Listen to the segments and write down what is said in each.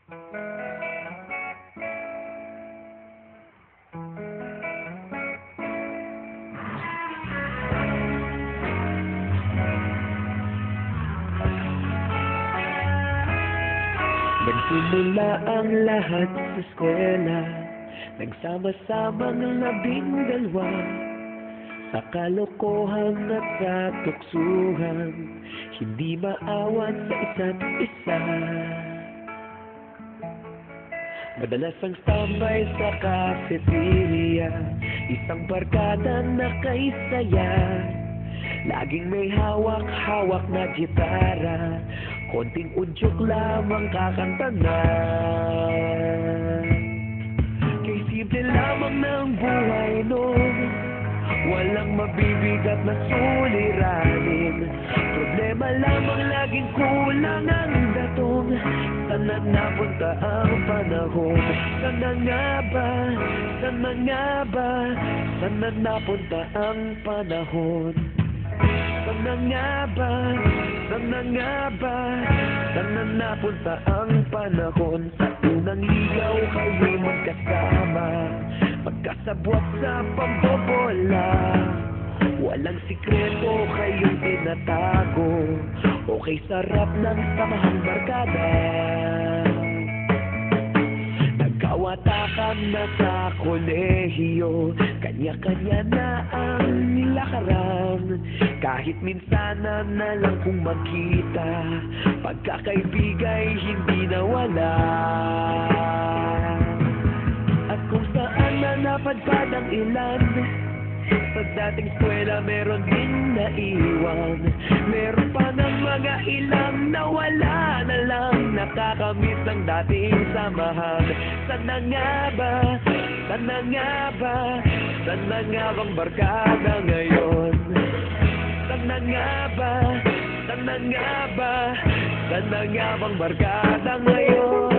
Nagsimula ang lahat sa eskwela, nagsama-samang 12 sa kalokohan at sa tuksuhan, hindi maawat sa isa't isa. Madalas ang tambay sa cafeteria, isang barkada na kay saya, laging may hawak-hawak na gitara, konting udyok lamang kakanta na. Kay simple lamang ng buhay noon, walang mabibigat na suliranin, problema lamang laging kulang ang datong. Sana napunta ang panahon? Sana nga ba? Sana nga ba? Sana napunta ang panahon? Sana nga ba? Sana nga ba? Sana napunta ang panahon? Sa unang ligaw kayo'y magkasama, magkasabwat sa pambobola, walang sikreto kayong tinatago, okay sarap ng samahang barkada. Nagkawatakan na sa kolehiyo, kanya-kanya na ang nilakaran, kahit minsanan na lang kung magkita, pagkakaibigay hindi nawala. At kung saan na napadpad ang ilan, sa dating eskwela meron din naiwan, meron pa ng mga ilang nawala na lang, nakakamiss ang dating samahan. Sana nga ba? Sana nga ba? Sana nga bang barkada ngayon? Sana nga ba? Sana nga ba? Sana nga bang barkada ngayon?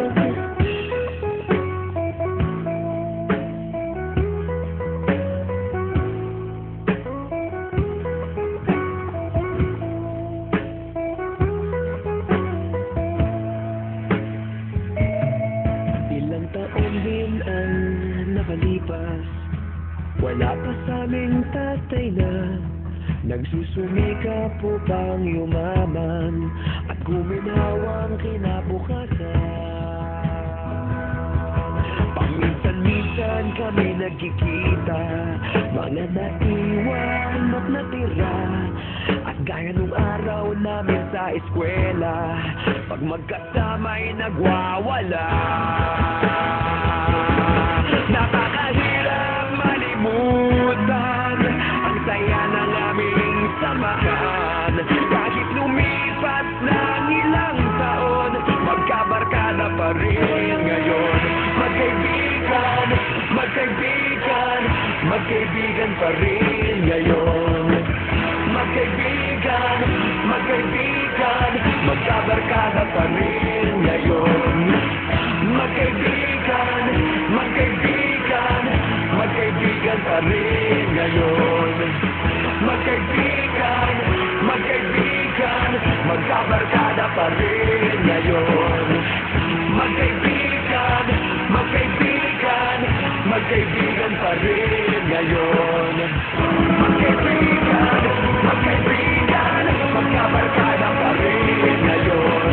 Ilang taon din ang nakalipas, wala pa sa aming tatay na nagsusumika po pang yumaman at guminhawang kinabukasan. Paminsan-minsan kami nagkikita, mga naiwan at natira, at gaya nung araw namin sa eskwela, pag magkasama'y nagwawala. Nakakahirap malimutan ang saya ng aming samahan, kahit lumipas ng ilang taon, magkabarkada pa rin ngayon. Magkaibigan, magkaibigan, magkaibigan pa rin ngayon. Magkaibigan, magkaibigan, magkabarkada pa rin ngayon. Magkaibigan, magkaibigan, magkaibigan pa rin ngayon. Magkaibigan, magkaibigan, magkabarkada pa rin ngayon. Magkaibigan, magkaibigan, magkaibigan pa rin ngayon. Magkaibigan, magkaibigan, magkabarkada pa rin ngayon.